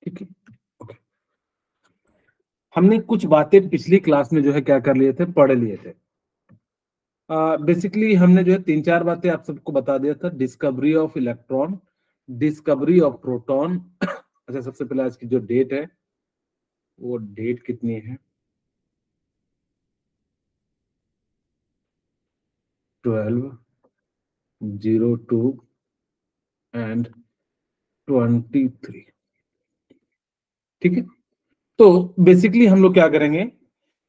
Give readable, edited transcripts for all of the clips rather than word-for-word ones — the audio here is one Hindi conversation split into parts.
ठीक है, ओके। हमने कुछ बातें पिछली क्लास में जो है क्या कर लिए थे, पढ़ लिए थे। बेसिकली हमने जो है 3-4 बातें आप सबको बता दिया था। Discovery of electron, discovery of proton. अच्छा, सबसे पहले आज की जो डेट है वो डेट कितनी है, 12/02 एंड 23। ठीक है, तो बेसिकली हम लोग क्या करेंगे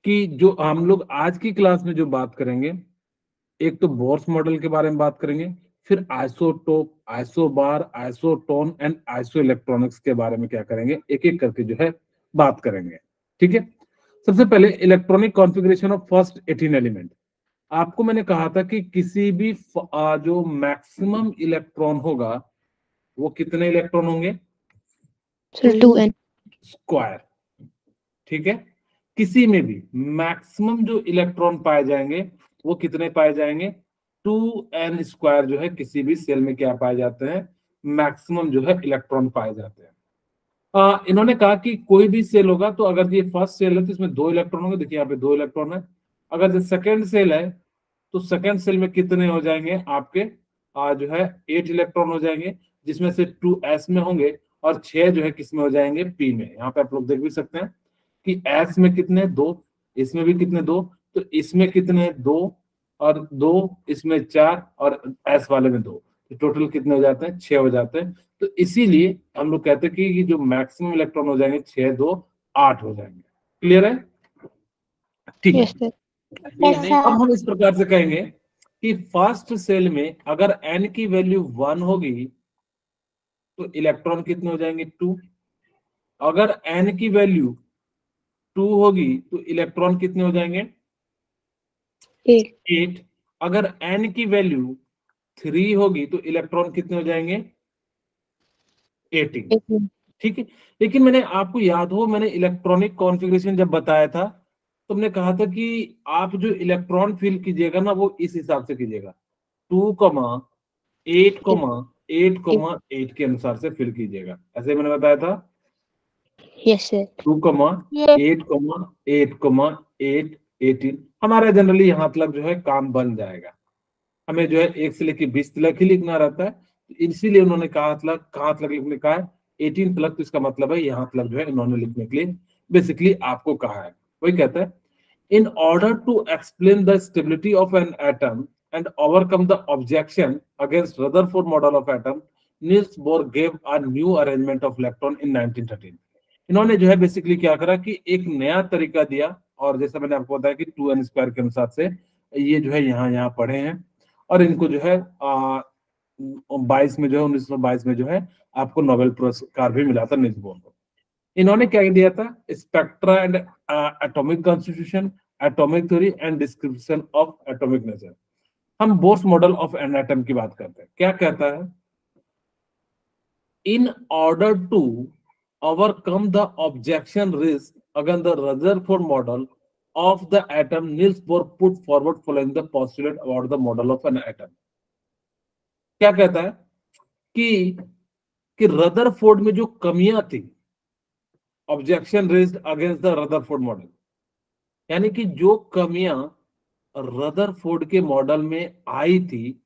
कि जो हम लोग आज की क्लास में जो बात करेंगे, एक तो बोर्स मॉडल के बारे में बात करेंगे, फिर isotope, isobar, isotone and iso electronics के बारे में क्या करेंगे, एक एक करके जो है बात करेंगे। ठीक है, सबसे पहले electronic configuration of first 18 element. आपको मैंने कहा था कि किसी भी जो मैक्सिमम इलेक्ट्रॉन होगा वो कितने इलेक्ट्रॉन होंगे, 2n स्क्वायर। ठीक है, किसी में भी मैक्सिमम जो इलेक्ट्रॉन पाए जाएंगे वो कितने पाए जाएंगे, 2n स्क्वायर जो है किसी भी सेल में क्या पाए जाते हैं, मैक्सिमम जो है इलेक्ट्रॉन पाए जाते हैं। इन्होंने कहा कि कोई भी सेल होगा तो अगर ये फर्स्ट सेल है तो इसमें 2 इलेक्ट्रॉन होंगे, देखिए यहाँ पे 2 इलेक्ट्रॉन है। अगर जो सेकेंड सेल है तो सेकेंड सेल में कितने हो जाएंगे आपके, जो है 8 इलेक्ट्रॉन हो जाएंगे, जिसमें से 2 s में होंगे और 6 जो है किस में हो जाएंगे, p में। यहाँ पे आप लोग देख भी सकते हैं कि s में कितने, 2, इसमें भी कितने, 2, तो इसमें कितने, 2 और 2, इसमें 4 और s वाले में 2, तो टोटल कितने हो जाते हैं, 6 हो जाते हैं। तो इसीलिए हम लोग कहते हैं कि ये जो मैक्सिमम इलेक्ट्रॉन हो जाएंगे 6, 2, 8 हो जाएंगे। क्लियर है? ठीक है। yes sir अब हम इस प्रकार से कहेंगे कि फर्स्ट सेल में अगर n की वैल्यू 1 होगी तो इलेक्ट्रॉन कितने हो जाएंगे, 2। अगर n की वैल्यू 2 होगी तो इलेक्ट्रॉन कितने हो जाएंगे, 8। अगर n की वैल्यू 3 होगी तो इलेक्ट्रॉन कितने हो जाएंगे, 18। ठीक है, लेकिन मैंने आपको याद हो, मैंने इलेक्ट्रॉनिक कॉन्फ़िगरेशन जब बताया था तो हमने कहा था कि आप जो इलेक्ट्रॉन फिल कीजिएगा ना वो इस हिसाब से कीजिएगा, 2,8, 8,8 के अनुसार से फिल कीजिएगा। ऐसे मैंने बताया था, yes sir 2,8, 8,8, 18। हमारा जनरली यहाँ तक जो है काम बन जाएगा। हमें जो है 1 से लेकर 20 तक ही लिखना रहता है, इसीलिए उन्होंने कहाँ तक लिखने का है, 18 तक। तो इसका मतलब है यहाँ तक जो है इन्होंने लिखने के लिए बेसिकली आपको कहा है। वही कहता है, in order to explain the stability of an atom and overcome the objection against Rutherford model of atom, Niels Bohr gave a new arrangement of electron in 1913। इन्होंने जो है बेसिकली क्या करा कि एक नया तरीका दिया, और जैसा मैंने आपको बताया कि 2n स्क्वायर के अनुसार से ये जो है यहाँ पढ़े हैं, और इनको जो है 22 में जो है 1922 में जो है आपको नोबेल पुरस्कार भी मिला था नील्स बोर को। इन्होंने क्या दिया था, spectra and atomic constitution, atomic theory and description of atomic nature. हम Bohr's model of an atom की बात करते हैं। क्या कहता है, in order to overcome the objection raised against the Rutherford model of the atom, Niels Bohr put forward following the postulate about the model of an atom। क्या कहता है कि रदरफोर्ड में जो कमियां थी, objection raised against the Rutherford model, यानी कि जो कमियां रदरफोर्ड के मॉडल में आई थी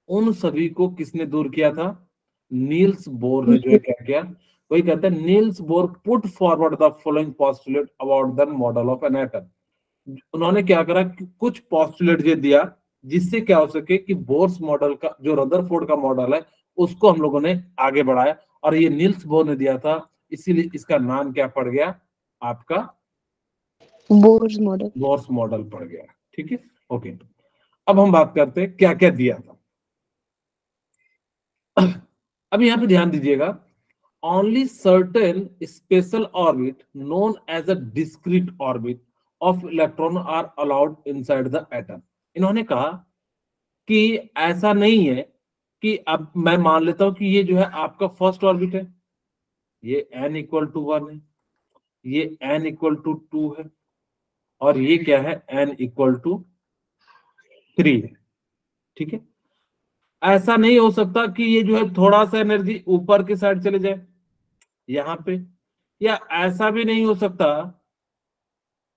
उन सभी को किसने दूर किया था, नील्स बोर ने जो है क्या किया। वही कहते हैं, Niels Bohr put forward the following postulate about the model of an atom. उन्होंने क्या करा कि कुछ पोस्टुलेट ये दिया जिससे क्या हो सके कि बोर्स मॉडल का जो रदरफोर्ड का मॉडल है उसको हम लोगों ने आगे बढ़ाया, और ये नील्स बोर ने दिया था, इसीलिए इसका नाम क्या पड़ गया आपका, बोर्स मॉडल पड़ गया। ठीक है, ओके। अब हम बात करते हैं क्या क्या दिया था। अब यहाँ पे ध्यान दीजिएगा, only certain special orbit known as a discrete orbit of electron are allowed inside the atom. इन्होंने कहा कि ऐसा नहीं है कि अब मैं मान लेता हूं कि ये जो है आपका फर्स्ट ऑर्बिट है, ये n इक्वल टू 1 है, ये n इक्वल टू 2 है, और ये क्या है, n इक्वल टू 3 है। ठीक है, ऐसा नहीं हो सकता कि ये जो है थोड़ा सा एनर्जी ऊपर की साइड चले जाए यहां पे, या ऐसा भी नहीं हो सकता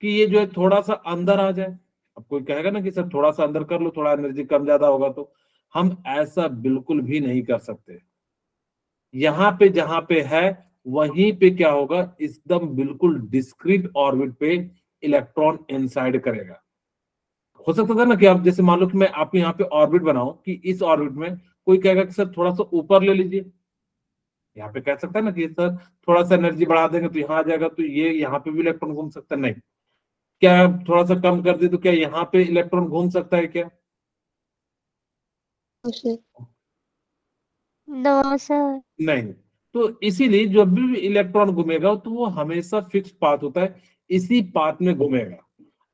कि ये जो है थोड़ा सा अंदर आ जाए। अब कोई कहेगा ना कि सर थोड़ा सा अंदर कर लो, थोड़ा एनर्जी कम ज्यादा होगा, तो हम ऐसा बिल्कुल भी नहीं कर सकते। यहां पे जहां पे है वहीं पे क्या होगा, एकदम बिल्कुल डिस्क्रीट ऑर्बिट पे इलेक्ट्रॉन इनसाइड करेगा। हो सकता था ना कि आप जैसे मान लो कि मैं आपको यहाँ पे ऑर्बिट बनाऊं, कि इस ऑर्बिट में कोई कहेगा कि सर थोड़ा सा ऊपर ले लीजिए, यहाँ पे कह सकता है ना कि सर थोड़ा सा एनर्जी बढ़ा देंगे तो यहाँ आ जाएगा, तो ये यहाँ पे भी इलेक्ट्रॉन घूम सकता है। नहीं, क्या थोड़ा सा कम कर दे तो क्या यहाँ पे इलेक्ट्रॉन घूम सकता है क्या? No sir. नहीं। तो इसीलिए जब भी इलेक्ट्रॉन घूमेगा तो वो हमेशा फिक्स पाथ होता है, इसी पाथ में घूमेगा।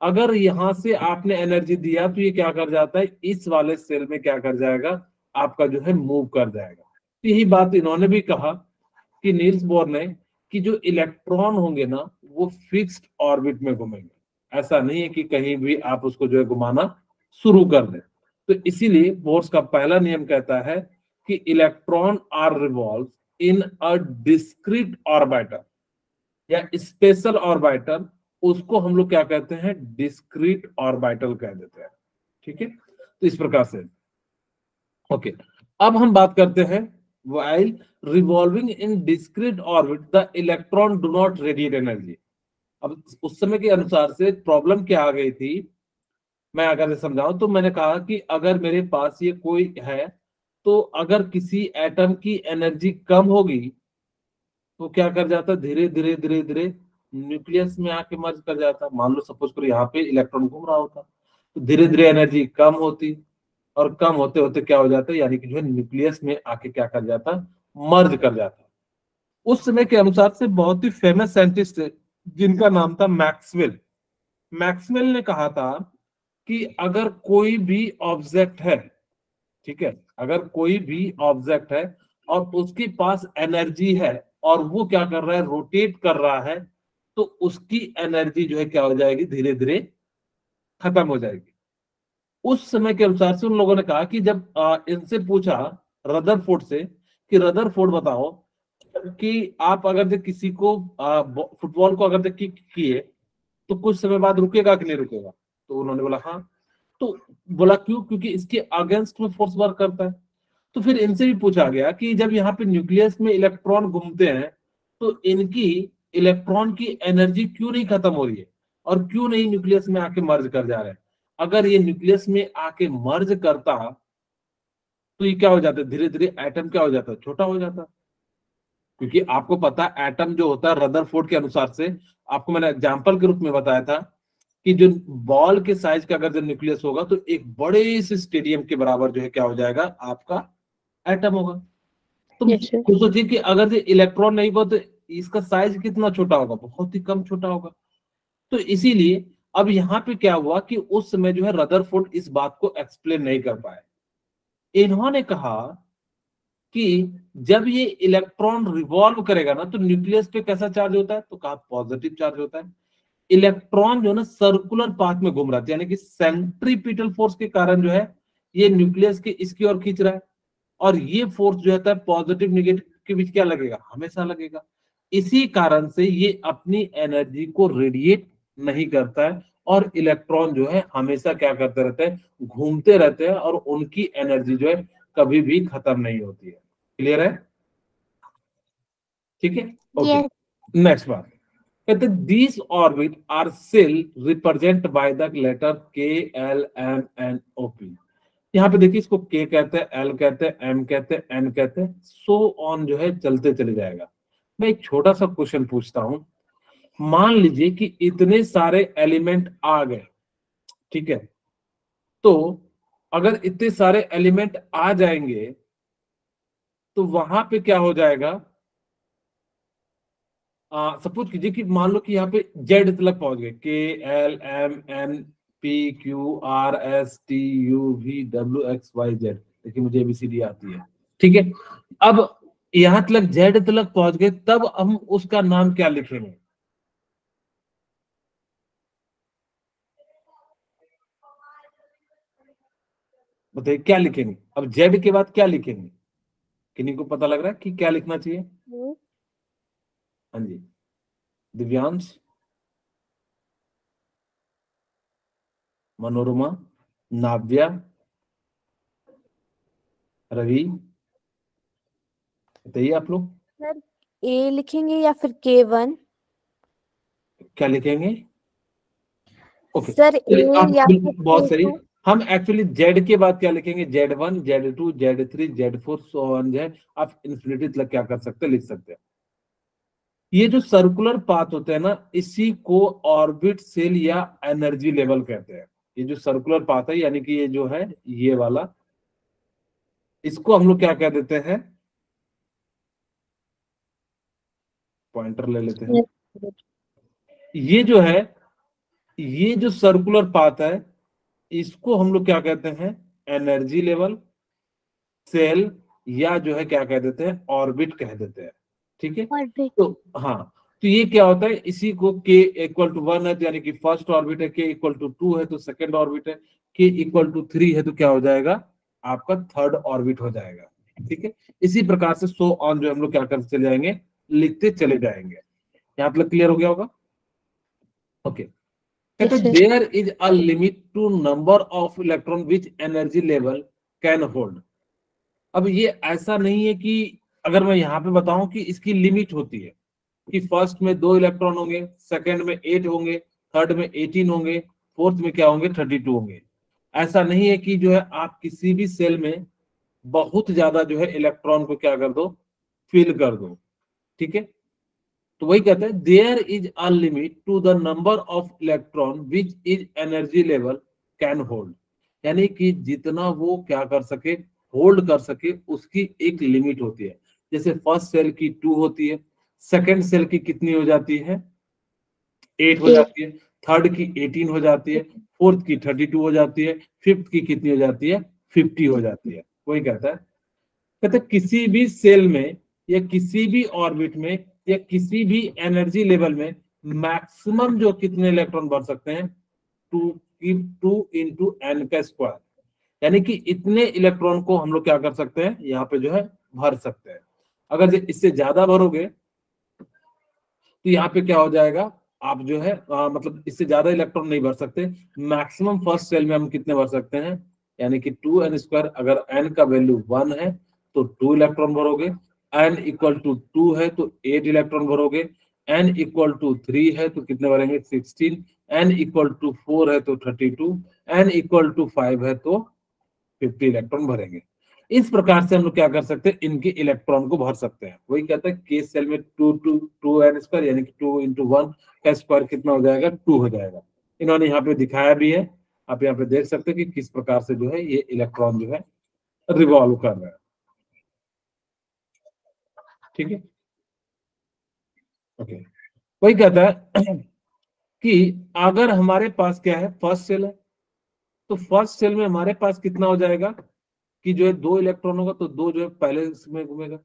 अगर यहां से आपने एनर्जी दिया तो ये क्या कर जाता है, इस वाले सेल में क्या कर जाएगा, आपका जो है मूव कर जाएगा। तो यही बात इन्होंने भी कहा कि नील्स बोर ने, कि जो इलेक्ट्रॉन होंगे ना वो फिक्स्ड ऑर्बिट में घूमेंगे, ऐसा नहीं है कि कहीं भी आप उसको जो है घुमाना शुरू कर दें। तो इसीलिए बोर्स का पहला नियम कहता है कि electron are revolve in a discrete orbiter या स्पेशल ऑर्बिटर, उसको हम लोग क्या कहते हैं, डिस्क्रीट ऑर्बिटल कह देते हैं। ठीक है, तो इस प्रकार से ओके। अब हम बात करते हैं, while revolving in discrete orbit the electron do not radiate energy। अब उस समय के अनुसार से प्रॉब्लम क्या आ गई थी, मैं अगर समझाऊं तो मैंने कहा कि अगर मेरे पास ये कोई है, तो अगर किसी एटम की एनर्जी कम होगी तो क्या कर जाता, धीरे धीरे धीरे धीरे न्यूक्लियस में आके मर्ज कर जाता। मान लो सपोज करो यहाँ पे इलेक्ट्रॉन घूम रहा होता, तो धीरे धीरे एनर्जी कम होती, और कम होते होते क्या हो जाता है, यानी कि जो है न्यूक्लियस में आके क्या कर जाता, मर्ज कर जाता। उस समय के अनुसार से बहुत ही फेमस साइंटिस्ट थे जिनका नाम था मैक्सवेल। मैक्सवेल ने कहा था कि अगर कोई भी ऑब्जेक्ट है, ठीक है, अगर कोई भी ऑब्जेक्ट है और उसके पास एनर्जी है और वो क्या कर रहा है, रोटेट कर रहा है, तो उसकी एनर्जी जो है क्या हो जाएगी, धीरे धीरे खत्म हो जाएगी। उस समय के अनुसार से उन लोगों ने कहा कि जब इनसे पूछा रदरफोर्ड से कि रदरफोर्ड बताओ कि आप अगर जो किसी को फुटबॉल को अगर जो किक किए तो कुछ समय बाद रुकेगा कि नहीं रुकेगा, तो उन्होंने बोला हाँ। तो बोला क्यों, क्योंकि इसके अगेंस्ट में फोर्स वर्क करता है। तो फिर इनसे भी पूछा गया कि जब यहाँ पे न्यूक्लियस में इलेक्ट्रॉन घूमते हैं तो इनकी इलेक्ट्रॉन की एनर्जी क्यों नहीं खत्म हो रही है और क्यों नहीं न्यूक्लियस में आके मर्ज कर जा रहे हैं। अगर ये न्यूक्लियस में आके मर्ज करता तो ये क्या हो जाता है, धीरे धीरे एटम क्या हो जाता है, छोटा हो जाता। क्योंकि आपको पता है एटम जो होता है रदरफोर्ड के अनुसार से, आपको मैंने एग्जांपल के रूप में बताया था कि जो बॉल के साइज का अगर जो न्यूक्लियस होगा तो एक बड़े से स्टेडियम के बराबर जो है क्या हो जाएगा, आपका एटम होगा। तुम यस सर। खुद सोचिए कि अगर जो इलेक्ट्रॉन नहीं हुआ तो इसका साइज कितना छोटा होगा, बहुत ही कम छोटा होगा। तो इसीलिए अब यहाँ पे क्या हुआ कि उस समय जो है रदरफोर्ड इस बात को एक्सप्लेन नहीं कर पाए। इन्होंने कहा कि जब ये इलेक्ट्रॉन रिवॉल्व करेगा ना तो न्यूक्लियस पे कैसा चार्ज होता है, तो कहा पॉजिटिव चार्ज होता है। इलेक्ट्रॉन जो है ना सर्कुलर पाथ में घूम रहा है, यानी कि सेंट्रीपिटल फोर्स के कारण जो है ये न्यूक्लियस के इसकी ओर खींच रहा है, और ये फोर्स जो है पॉजिटिव निगेटिव के बीच क्या लगेगा, हमेशा लगेगा। इसी कारण से ये अपनी एनर्जी को रेडिएट नहीं करता है, और इलेक्ट्रॉन जो है हमेशा क्या करते रहते हैं, घूमते रहते हैं, और उनकी एनर्जी जो है कभी भी खत्म नहीं होती है। क्लियर है? ठीक है, ओके। यस। नेक्स्ट बात कहते हैं these orbit are shell represent by the letter K, L, M, N, O, P. यहाँ पे देखिए, इसको के कहते हैं, एल कहते हैं, एम कहते हैं, एन कहते हैं, सो ऑन जो है चलते चले जाएगा। मैं एक छोटा सा क्वेश्चन पूछता हूं, मान लीजिए कि इतने सारे एलिमेंट आ गए, ठीक है, तो अगर इतने सारे एलिमेंट आ जाएंगे तो वहां पे क्या हो जाएगा, सपोज कीजिए कि मान लो कि यहाँ पे जेड तक पहुंच गए, KLMNPQRSTUVWXYZ, देखिए मुझे ABCD आती है, ठीक है। अब यहां तक जेड तक पहुंच गए, तब हम उसका नाम क्या लिखेंगे? बताइए क्या लिखेंगे? अब जेड के बाद क्या लिखेंगे? किन्हीं को पता लग रहा है कि क्या लिखना चाहिए? हाँ जी, दिव्यांश, मनोरमा, नाव्या, रवि, बताइए आप लोग सर ए लिखेंगे या फिर K1? क्या लिखेंगे? ओके सर ए आप या फिर बहुत सही। K2? हम एक्चुअली जेड के बाद क्या लिखेंगे? Z1, Z2, Z3, Z4, so on Z, आप इन्फिनिटी तक क्या कर सकते हैं, लिख सकते हैं। ये जो सर्कुलर पाथ होते हैं ना, इसी को ऑर्बिट सेल या एनर्जी लेवल कहते हैं। ये जो सर्कुलर पाथ है, यानी कि ये जो है ये वाला, इसको हम लोग क्या कह देते हैं? पॉइंटर ले लेते हैं। ये जो है, ये जो सर्कुलर पाथ है, इसको हम लोग क्या कहते हैं? एनर्जी लेवल, सेल, या जो है क्या कह देते हैं? ऑर्बिट कह देते हैं, ठीक है। तो हाँ, तो ये क्या होता है, इसी को k इक्वल टू 1 है तो यानी कि फर्स्ट ऑर्बिट है, k इक्वल टू 2 है तो सेकंड ऑर्बिट है, k इक्वल टू 3 है तो क्या हो जाएगा? आपका थर्ड ऑर्बिट हो जाएगा, ठीक है। इसी प्रकार से सो ऑन जो हम लोग क्या करते चले जाएंगे, लिखते चले जाएंगे। यहाँ तक क्लियर हो गया होगा? ओके। कहते हैं there is a limit to number of electron which energy level can hold. अब ये ऐसा नहीं है कि अगर मैं यहाँ पे बताऊं कि इसकी लिमिट होती है कि फर्स्ट में 2 इलेक्ट्रॉन होंगे, सेकंड में 8 होंगे, थर्ड में 18 होंगे, फोर्थ में क्या होंगे? 32 होंगे। ऐसा नहीं है कि जो है आप किसी भी सेल में बहुत ज्यादा जो है इलेक्ट्रॉन को क्या कर दो, फिल कर दो, ठीक है। तो वही कहते हैं there is a limit to the number of electron which is energy level can hold, यानी कि जितना वो क्या कर सके, होल्ड कर सके, उसकी एक लिमिट होती है। जैसे फर्स्ट सेल की 2 होती है, सेकंड सेल की कितनी हो जाती है? 8 हो जाती है, थर्ड की 18 हो जाती है, फोर्थ की 32 हो जाती है, फिफ्थ की कितनी हो जाती है? 50 हो जाती है। वही कहता है, कहते किसी भी सेल में या किसी भी ऑर्बिट में या किसी भी एनर्जी लेवल में मैक्सिमम जो कितने इलेक्ट्रॉन भर सकते हैं? 2 इंटू एन का स्क्वायर, यानी कि इतने इलेक्ट्रॉन को हम लोग क्या कर सकते हैं, यहाँ पे जो है भर सकते हैं। अगर इससे ज्यादा भरोगे तो यहाँ पे क्या हो जाएगा, आप जो है मतलब इससे ज्यादा इलेक्ट्रॉन नहीं भर सकते। मैक्सिमम फर्स्ट सेल में हम कितने भर सकते हैं? यानी कि 2n स्क्वायर, अगर n का वैल्यू 1 है तो 2 इलेक्ट्रॉन भरोगे, n इक्वल टू 2 है तो 8 इलेक्ट्रॉन भरोगे, n इक्वल टू 3 है तो कितने भरेंगे? 16, n इक्वल टू 4 है तो 32, n इक्वल टू 5 है तो 50 इलेक्ट्रॉन भरेंगे। इस प्रकार से हम लोग क्या कर सकते हैं, इनके इलेक्ट्रॉन को भर सकते हैं। वही कहता है के सेल में 2 n स्क्वायर, यानी कि 2 इंटू 1 का स्क्वायर कितना हो जाएगा? 2 हो जाएगा। इन्होंने यहाँ पे दिखाया भी है, आप यहाँ पे देख सकते हैं कि किस प्रकार से जो है ये इलेक्ट्रॉन जो है रिवॉल्व कर रहा है, ठीक है। ओके, वही कहता है कि अगर हमारे पास क्या है, फर्स्ट सेल है, तो फर्स्ट सेल में हमारे पास कितना हो जाएगा कि जो है 2 इलेक्ट्रॉन होगा तो 2 जो है पहले में घूमेगा।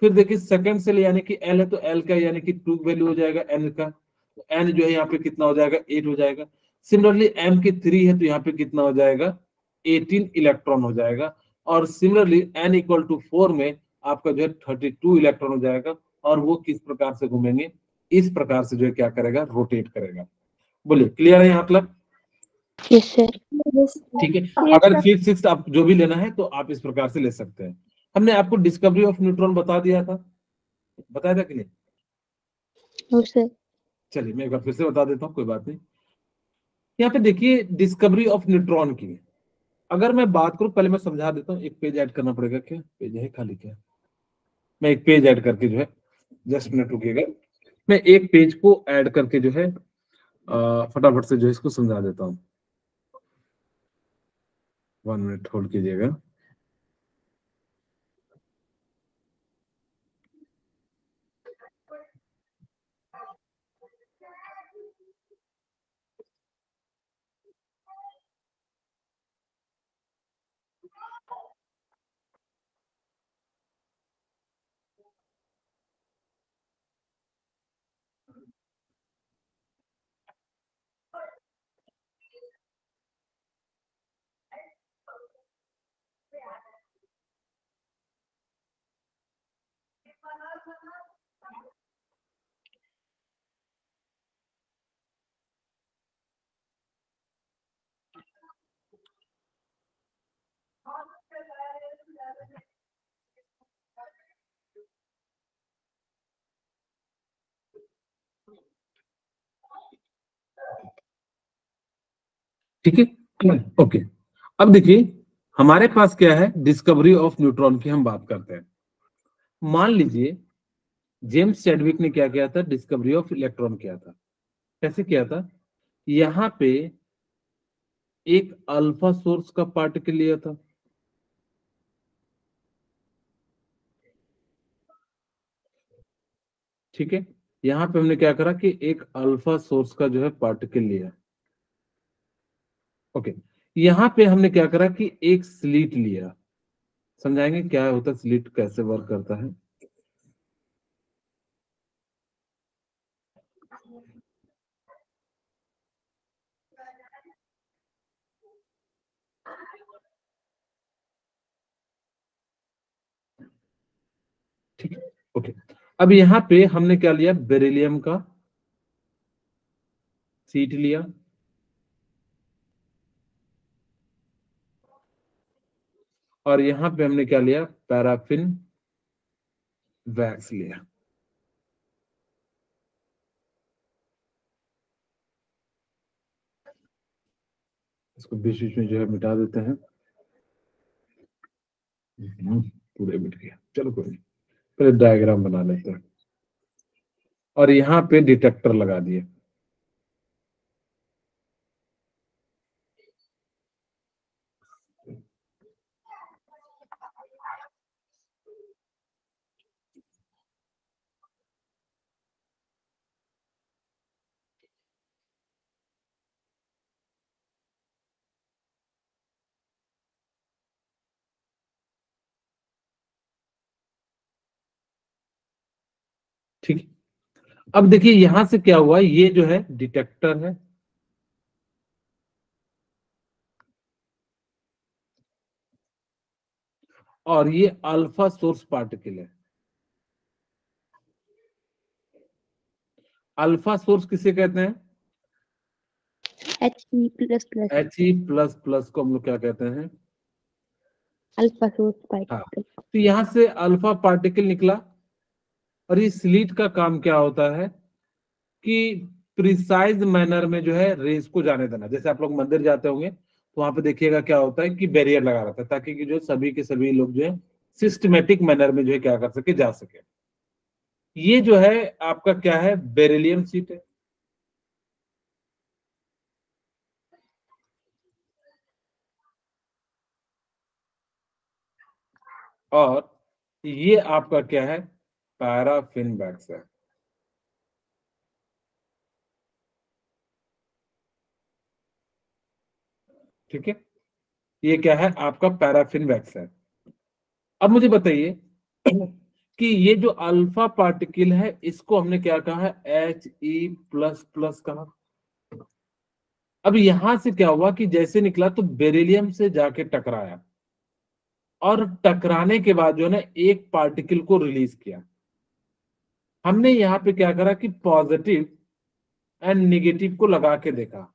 फिर देखिए सेकंड सेल यानी कि एल है तो एल का यानी कि 2 वैल्यू हो जाएगा एन का, तो एन जो है यहाँ पे कितना हो जाएगा? 8 हो जाएगा। सिमिलरली एम की 3 है तो यहाँ पे कितना हो जाएगा? 18 इलेक्ट्रॉन हो जाएगा। और सिमिलरली एन इक्वल टू 4 में आपका जो है 32 इलेक्ट्रॉन हो जाएगा। और वो किस प्रकार से घूमेंगे? इस प्रकार से जो है क्या करेगा? रोटेट करेगा। बोलिए क्लियर है यहाँ तक? Yes sir. ठीक है। अगर फिफ्थ सिक्स्थ आप जो भी लेना है तो आप इस प्रकार से ले सकते हैं। हमने आपको डिस्कवरी ऑफ न्यूट्रॉन बता दिया था, बताया था कि नहीं? No sir. चलिए मैं एक बार फिर से बता देता हूँ, कोई बात नहीं। यहाँ पे देखिए डिस्कवरी ऑफ न्यूट्रॉन की अगर मैं बात करूं, पहले मैं समझा देता हूँ। एक पेज ऐड करना पड़ेगा, क्या पेज है खाली? क्या मैं एक पेज ऐड करके जो है, जस्ट मिनट रुकिएगा, मैं एक पेज को ऐड करके जो है फटाफट से जो है इसको समझा देता हूँ। 1 मिनट होल्ड कीजिएगा। ठीक है, ओके। अब देखिए हमारे पास क्या है, डिस्कवरी ऑफ न्यूट्रॉन की हम बात करते हैं। मान लीजिए जेम्स चैडविक ने क्या किया था, डिस्कवरी ऑफ इलेक्ट्रॉन किया था। कैसे किया था, यहाँ पे एक अल्फा सोर्स का पार्टिकल लिया था, ठीक है। यहाँ पे हमने क्या करा कि एक अल्फा सोर्स का जो है पार्टिकल लिया, ओके। यहाँ पे हमने क्या करा कि एक स्लिट लिया, समझाएंगे क्या होता है स्लिट, कैसे वर्क करता है। ठीक है, ओके। अब यहाँ पे हमने क्या लिया, बेरिलियम का सीट लिया, और यहाँ पे हमने क्या लिया, पैराफिन वैक्स लिया। इसको बीच बीच में जो है मिटा देते हैं। पूरे मिट गया, चलो कोई नहीं, पहले डायग्राम बना लेते हैं। और यहाँ पे डिटेक्टर लगा दिए, ठीक है। अब देखिए यहां से क्या हुआ, ये जो है डिटेक्टर है, और ये अल्फा सोर्स पार्टिकल है। अल्फा सोर्स किसे कहते हैं, He++, He++ को हम लोग क्या कहते हैं, अल्फा सोर्स हाँ। पार्टिकल। तो यहां से अल्फा पार्टिकल निकला, और ये स्लिट का काम क्या होता है कि प्रिसाइज मैनर में जो है रेस को जाने देना। जैसे आप लोग मंदिर जाते होंगे तो वहां पे देखिएगा क्या होता है कि बैरियर लगा रहता है, ताकि कि जो सभी के सभी लोग जो है सिस्टमेटिक मैनर में जो है क्या कर सके, जा सके। ये जो है आपका क्या है, बेरिलियम सीट है। और ये आपका क्या है, पैराफिन वैक्स है, ठीक है। ये क्या है, आपका पैराफिन वैक्स है। अब मुझे बताइए कि ये जो अल्फा पार्टिकल है इसको हमने क्या कहा है, He++ कहा। अब यहां से क्या हुआ कि जैसे निकला तो बेरिलियम से जाके टकराया, और टकराने के बाद जो है ना एक पार्टिकल को रिलीज किया। हमने यहाँ पे क्या करा कि पॉजिटिव एंड निगेटिव को लगा के देखा,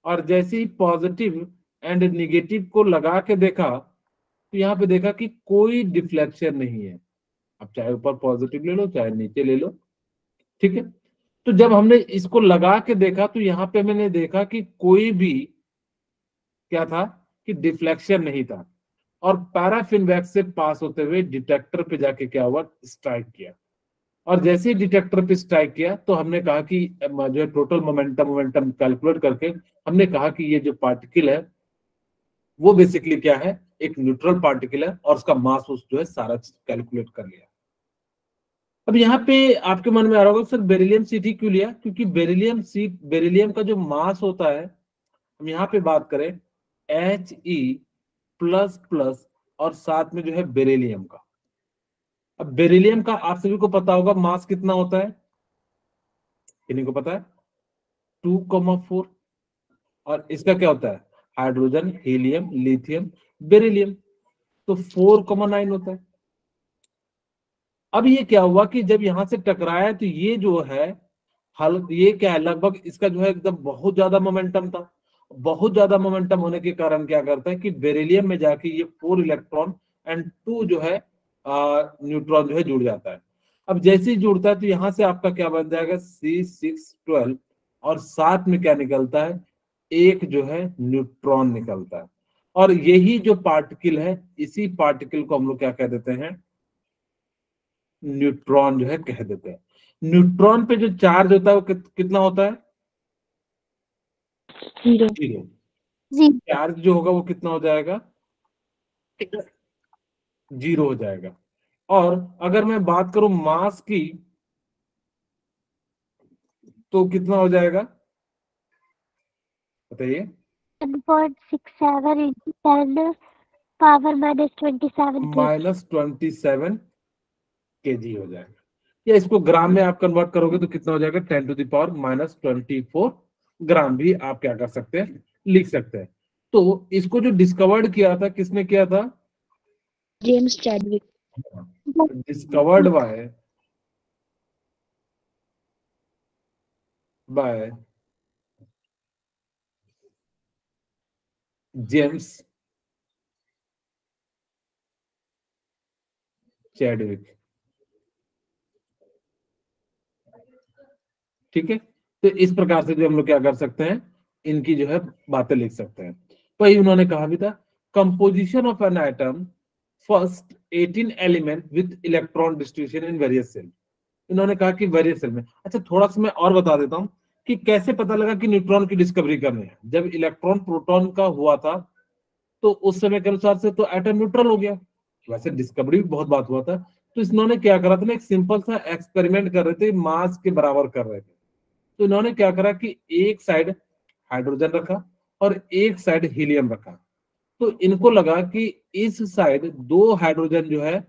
और जैसे ही पॉजिटिव एंड निगेटिव को लगा के देखा तो यहाँ पे देखा कि कोई डिफ्लेक्शन नहीं है। अब चाहे ऊपर पॉजिटिव ले लो चाहे नीचे ले लो, ठीक है। तो जब हमने इसको लगा के देखा तो यहाँ पे मैंने देखा कि कोई भी क्या था कि डिफ्लेक्शन नहीं था, और पैराफिन वैक्स से पास होते हुए डिटेक्टर पे जाके क्या हुआ, स्ट्राइक किया। और जैसे ही डिटेक्टर पे स्ट्राइक किया तो हमने कहा कि जो है टोटल मोमेंटम मोमेंटम कैलकुलेट करके हमने कहा कि ये जो पार्टिकल है वो बेसिकली क्या है, एक न्यूट्रल पार्टिकल है, और उसका मास उस जो है सारा चीज कैलकुलेट कर लिया। अब यहाँ पे आपके मन में आ रहा होगा सर बेरिलियम सीट ही क्यों लिया, क्योंकि बेरिलियम का जो मास होता है, हम यहाँ पे बात करें He++ और साथ में जो है बेरिलियम का। अब बेरिलियम का आप सभी को पता होगा मास कितना होता है, किन्हीं को पता है, 2,4। और इसका क्या होता है, हाइड्रोजन, हीलियम, लिथियम, बेरिलियम, तो 4,9 होता है। अब ये क्या हुआ कि जब यहां से टकराया तो ये जो है ये क्या है, लगभग इसका जो है एकदम बहुत ज्यादा मोमेंटम था। बहुत ज्यादा मोमेंटम होने के कारण क्या करता है कि बेरिलियम में जाके ये 4 इलेक्ट्रॉन एंड 2 जो है न्यूट्रॉन जो है जुड़ जाता है। अब जैसे ही जुड़ता है तो यहाँ से आपका क्या बन जाएगा C612, और साथ में क्या निकलता है, एक जो है न्यूट्रॉन निकलता है। और यही जो पार्टिकल है, इसी पार्टिकल को हम लोग क्या कह देते हैं, न्यूट्रॉन जो है कह देते हैं। न्यूट्रॉन पे जो चार्ज होता है वो कितना होता है, 0 0। 0 चार्ज जो होगा वो कितना हो जाएगा, 0 हो जाएगा। और अगर मैं बात करूं मास की तो कितना हो जाएगा बताइए। 1.67 into 10 power minus 27 kg. -27 kg हो जाएगा। या इसको ग्राम में आप कन्वर्ट करोगे तो कितना हो जाएगा, 10⁻⁻24 ग्राम भी आप क्या कर सकते हैं, लिख सकते हैं। तो इसको जो डिस्कवर्ड किया था, किसने किया था, James Chadwick. Discovered by James Chadwick. ठीक है, तो इस प्रकार से जो हम लोग क्या कर सकते हैं, इनकी जो है बातें लिख सकते हैं। वही उन्होंने कहा भी था, composition of an atom, first 18 element with electron distribution in various shell. इन्होंने कहा कि वेरियस सेल में। अच्छा, थोड़ा सा मैं और बता देता हूं कि कैसे पता लगा कि न्यूट्रॉन की डिस्कवरी करनी है। जब इलेक्ट्रॉन प्रोटॉन का हुआ था तो उस समय के अनुसार से तो एटम न्यूट्रल हो गया। वैसे डिस्कवरी भी बहुत बात हुआ था। तो इन्होंने क्या करा था ना, एक सिंपल सा एक्सपेरिमेंट कर रहे थे, मास के बराबर कर रहे थे। तो इन्होंने क्या करा कि एक साइड हाइड्रोजन रखा और एक साइड हीलियम रखा। तो इनको लगा कि इस साइड 2 हाइड्रोजन जो है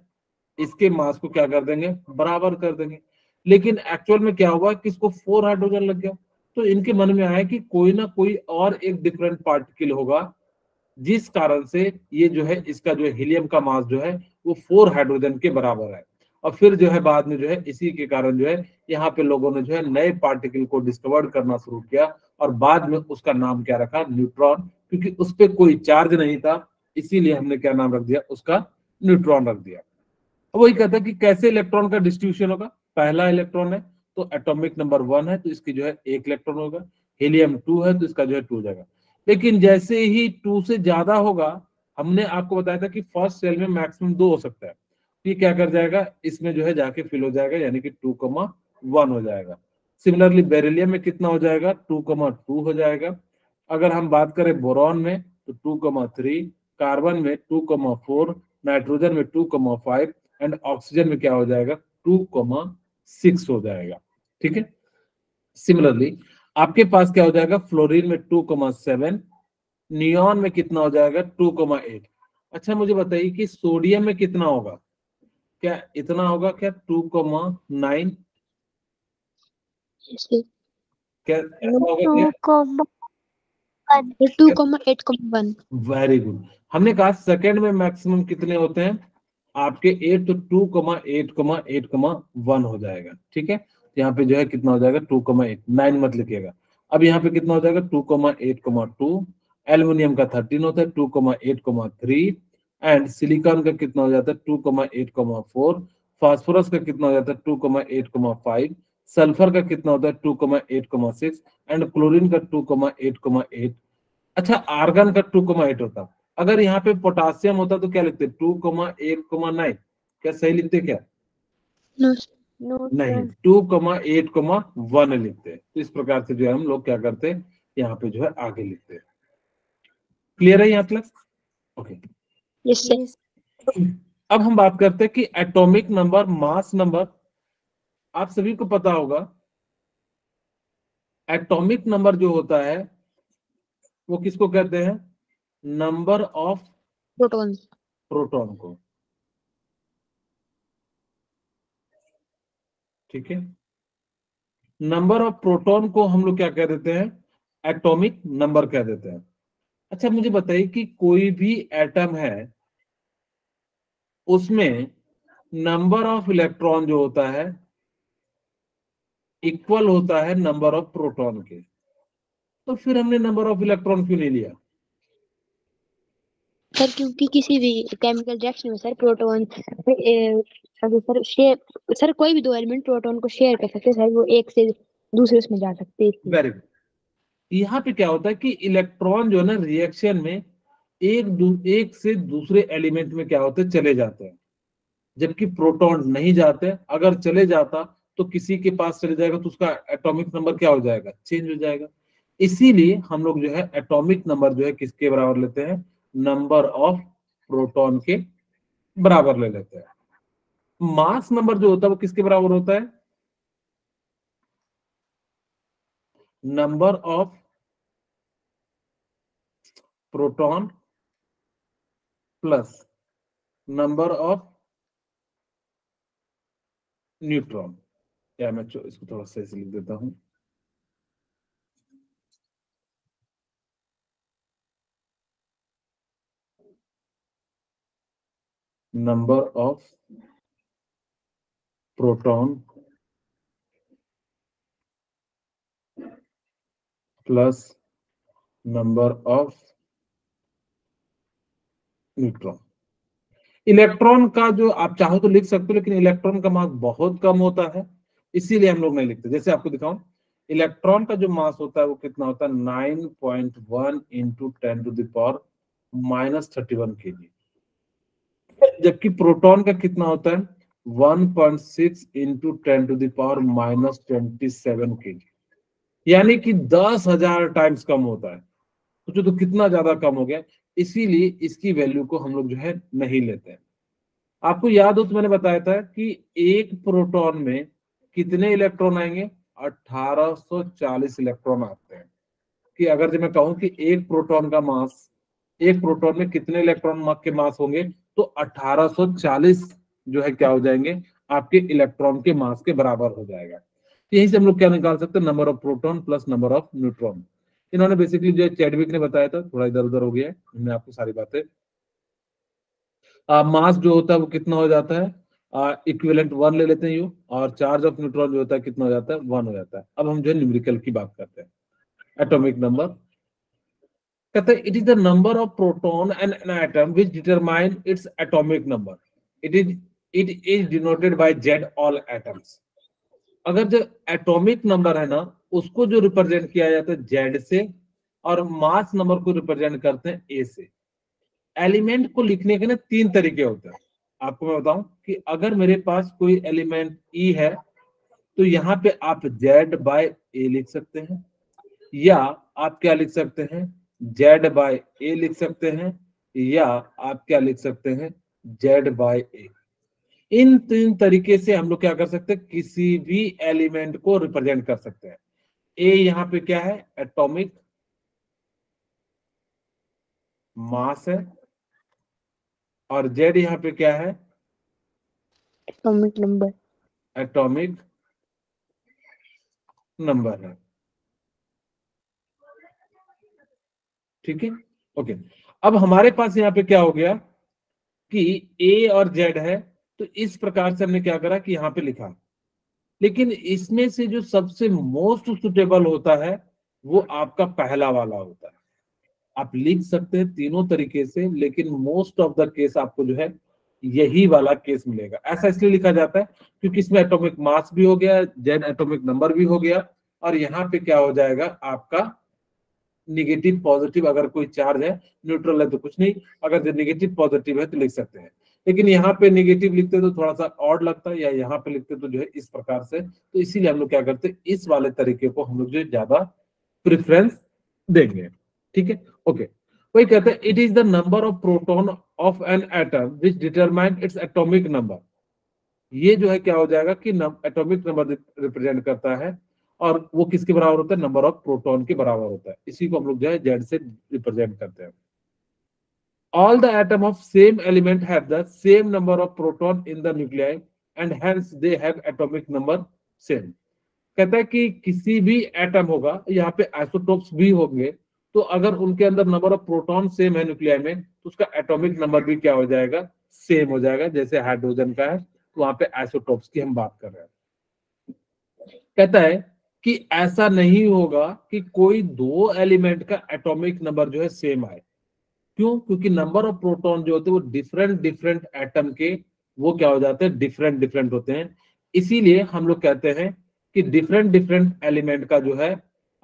इसके मास को क्या कर देंगे, बराबर कर देंगे। लेकिन एक्चुअल में क्या हुआ कि इसको 4 हाइड्रोजन लग गया। तो इनके मन में आया कि कोई ना कोई और एक डिफरेंट पार्टिकल होगा, जिस कारण से ये जो है इसका जो हीलियम का मास जो है वो 4 हाइड्रोजन के बराबर है। और फिर जो है बाद में जो है इसी के कारण जो है यहाँ पे लोगों ने जो है नए पार्टिकल को डिस्कवर करना शुरू किया, और बाद में उसका नाम क्या रखा, न्यूट्रॉन। क्योंकि उस पर कोई चार्ज नहीं था, इसीलिए हमने क्या नाम रख दिया, उसका न्यूट्रॉन रख दिया। वही कहता है कि कैसे इलेक्ट्रॉन का डिस्ट्रीब्यूशन होगा। पहला इलेक्ट्रॉन है तो एटॉमिक नंबर 1 है तो इसकी जो है 1 इलेक्ट्रॉन होगा। हीलियम 2 है तो इसका जो है 2 जाएगा। लेकिन जैसे ही 2 से ज्यादा होगा, हमने आपको बताया था कि फर्स्ट सेल में मैक्सिमम 2 हो सकता है, ये क्या कर जाएगा, इसमें जो है जाके फिल हो जाएगा, यानी कि 2,1 हो जाएगा। सिमिलरली बेरिलियम में कितना हो जाएगा, 2,2 हो जाएगा। अगर हम बात करें बोरॉन में तो 2,3, कार्बन में 2,4, नाइट्रोजन में 2,5 एंड ऑक्सीजन में क्या हो जाएगा, 2,6 हो जाएगा। ठीक है, सिमिलरली आपके पास क्या हो जाएगा, फ्लोरीन में 2,7, नियॉन में कितना हो जाएगा, 2,8। अच्छा मुझे बताइए कि सोडियम में कितना होगा, क्या इतना होगा क्या, 2,9, क्या ऐसा होगा क्या, 2,8,1. Very good. हमने कहा सेकंड में मैक्सिमम कितने होते हैं आपके 8, तो 2,8,8,1 हो जाएगा। ठीक है, तो यहाँ पे जो है कितना हो जाएगा, 2,8, 9 मत लिखिएगा। अब यहाँ पे कितना हो जाएगा, 2,8,2। एल्युमिनियम का 13 होता है, 2,8,3। एंड सिलिकॉन का कितना हो जाता है, 2,8,4। फास्फोरस का कितना हो जाता है, 2,8,5। सल्फर का कितना होता है, 2,8,6। एंड क्लोरीन का 2,8,8। अच्छा, आर्गन का 2,8 होता। अगर यहाँ पे पोटासियम होता तो क्या लिखते, 2,8,9। क्या सही लिखते क्या, No. नो नहीं, सर। 2,8,1 लिखते हैं। तो इस प्रकार से जो है हम लोग क्या करते हैं, यहाँ पे जो है आगे लिखते हैं। क्लियर है यहाँ तक, ओके। Yes, sir. यस। अब हम बात करते हैं कि एटॉमिक नंबर, मास नंबर। आप सभी को पता होगा एटॉमिक नंबर जो होता है वो किसको कहते हैं, नंबर ऑफ Protons. प्रोटॉन को। ठीक है, नंबर ऑफ प्रोटॉन को हम लोग क्या कह देते हैं, एटॉमिक नंबर कह देते हैं। अच्छा मुझे बताइए कि कोई भी एटम है उसमें नंबर ऑफ इलेक्ट्रॉन जो होता है इक्वल होता है नंबर ऑफ प्रोटॉन के, तो फिर हमने नंबर ऑफ इलेक्ट्रॉन क्यों नहीं लिया? सर क्योंकि किसी भी केमिकल रिएक्शन में sir proton sir share sir कोई भी दो एलिमेंट प्रोटॉन को शेयर कर सकते हैं सर, वो एक से दूसरे उसमें जा सकते हैं इसलिए। Very good. यहाँ पे क्या होता है कि इलेक्ट्रॉन जो है ना रिएक्शन में एक से दूसरे एलिमेंट में क्या होते हैं, चले जाते हैं, जबकि प्रोटॉन नहीं जाते। अगर चले जाता तो किसी के पास चले जाएगा तो उसका एटॉमिक नंबर क्या हो जाएगा, चेंज हो जाएगा। इसीलिए हम लोग जो है एटॉमिक नंबर जो है किसके बराबर लेते हैं, नंबर ऑफ प्रोटॉन के बराबर ले लेते हैं। मास नंबर जो होता है वो किसके बराबर होता है, number of proton plus number of neutron. या मैं इसको थोड़ा सही से लिख देता हूं, number of proton plus number of neutron. Electron का जो आप चाहो तो लिख सकते हो, लेकिन इलेक्ट्रॉन का मास बहुत कम होता है, इसीलिए हम लोग नहीं लिखते। जैसे आपको दिखाऊं, इलेक्ट्रॉन का जो मास होता है वो कितना होता है, 9.1 इंटू 10⁻³ kg, जबकि प्रोटॉन का कितना होता है 1.6 इंटू 10⁻27 kg, यानी कि 10,000 टाइम्स कम होता है। सोचो तो कितना ज्यादा कम हो गया, इसीलिए इसकी वैल्यू को हम लोग जो है नहीं लेते हैं। आपको याद हो तो मैंने बताया था कि एक प्रोटॉन में कितने इलेक्ट्रॉन आएंगे, 1840 इलेक्ट्रॉन आते हैं। कि अगर जब मैं कहूं कि एक प्रोटॉन का मास, एक प्रोटॉन में कितने इलेक्ट्रॉन के मास होंगे, तो 1840 जो है क्या हो जाएंगे, आपके इलेक्ट्रॉन के मास के बराबर हो जाएगा। यहीं से हम लोग क्या निकाल सकते हैं, number of proton plus number of neutron. इन्होंने बेसिकली जो चैडविक ने बताया था, थोड़ा इधर उधर हो गया है, हमने आपको सारी बातें। मास जो होता है वो कितना हो जाता है, इक्विवेलेंट 1 ले लेते हैं यू, और चार्ज ऑफ न्यूट्रॉन जो होता है कितना हो जाता है, 1 हो जाता है। अब हम जो है न्यूमेरिकल की बात करते हैं। एटॉमिक नंबर कहते हैं it is the number of proton and an atom which determine its atomic number. It is denoted by Z all atoms. अगर जो एटॉमिक नंबर है ना, उसको जो रिप्रेजेंट किया जाता है जेड से, और मास नंबर को रिप्रेजेंट करते हैं ए से। एलिमेंट को लिखने के ना 3 तरीके होते हैं। आपको मैं बताऊं कि अगर मेरे पास कोई एलिमेंट ई है, तो यहाँ पे आप जेड बाय ए लिख सकते हैं, या आप क्या लिख सकते हैं, जेड बाय ए लिख सकते हैं, या आप क्या लिख सकते हैं, जेड बाय ए। इन 3 तरीके से हम लोग क्या कर सकते हैं, किसी भी एलिमेंट को रिप्रेजेंट कर सकते हैं। ए यहाँ पे क्या है, एटॉमिक मास है, और जेड यहाँ पे क्या है, एटॉमिक नंबर। एटॉमिक नंबर है। ठीक है, ओके। अब हमारे पास यहाँ पे क्या हो गया कि ए और जेड है, तो इस प्रकार से हमने क्या करा कि यहाँ पे लिखा। लेकिन इसमें से जो सबसे मोस्ट सुटेबल होता है वो आपका पहला वाला होता है। आप लिख सकते हैं तीनों तरीके से, लेकिन मोस्ट ऑफ द केस आपको जो है यही वाला केस मिलेगा। ऐसा इसलिए लिखा जाता है क्योंकि इसमें एटॉमिक मास भी हो गया, जेड एटॉमिक नंबर भी हो गया, और यहाँ पे क्या हो जाएगा आपका निगेटिव पॉजिटिव। अगर कोई चार्ज है, न्यूट्रल है तो कुछ नहीं, अगर जो निगेटिव पॉजिटिव है तो लिख सकते हैं। लेकिन यहाँ पे निगेटिव लिखते तो थोड़ा सा ऑड लगता है, या यहाँ पे लिखते तो जो है इस प्रकार से। तो इसीलिए हम लोग क्या करते हैं, इस वाले तरीके को हम लोग जो ज्यादा प्रेफरेंस देंगे। ठीक है, ओके। वही कहते हैं it is the number of proton of an atom which determine its atomic number. ये जो है क्या हो जाएगा कि एटॉमिक नंबर रिप्रेजेंट करता है, और वो किसके बराबर होता है, नंबर ऑफ प्रोटॉन के बराबर होता है। इसी को हम लोग जो है जेड से रिप्रेजेंट करते हैं। All the atom of same element have the same number of proton in the nuclei and hence they have atomic number same। कहता है कि किसी भी एटम होगा, यहाँ पे आइसोटोप्स भी होंगे, तो अगर उनके अंदर नंबर ऑफ प्रोटॉन सेम है न्यूक्लियाई में, तो उसका एटॉमिक नंबर भी क्या हो जाएगा, सेम हो जाएगा। जैसे हाइड्रोजन का है तो वहां पे आइसोटोप्स की हम बात कर रहे हैं। कहता है कि ऐसा नहीं होगा कि कोई दो एलिमेंट का एटॉमिक नंबर जो है सेम आए। क्यों? क्योंकि नंबर ऑफ प्रोटॉन जो होते हैं वो डिफरेंट डिफरेंट एटम के वो क्या हो जाते हैं, डिफरेंट डिफरेंट होते हैं। इसीलिए हम लोग कहते हैं कि डिफरेंट डिफरेंट एलिमेंट का जो है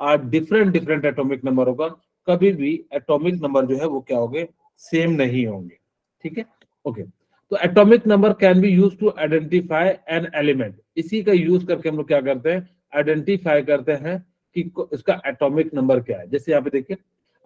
डिफरेंट डिफरेंट एटॉमिक नंबर होगा, कभी भी एटॉमिक नंबर जो है वो क्या होंगे, सेम नहीं होंगे। ठीक है, ओके। तो atomic number can be use to identify an element, इसी का यूज करके हम लोग क्या करते हैं, आइडेंटिफाई करते हैं कि इसका एटॉमिक नंबर क्या है। जैसे यहाँ पे देखिए,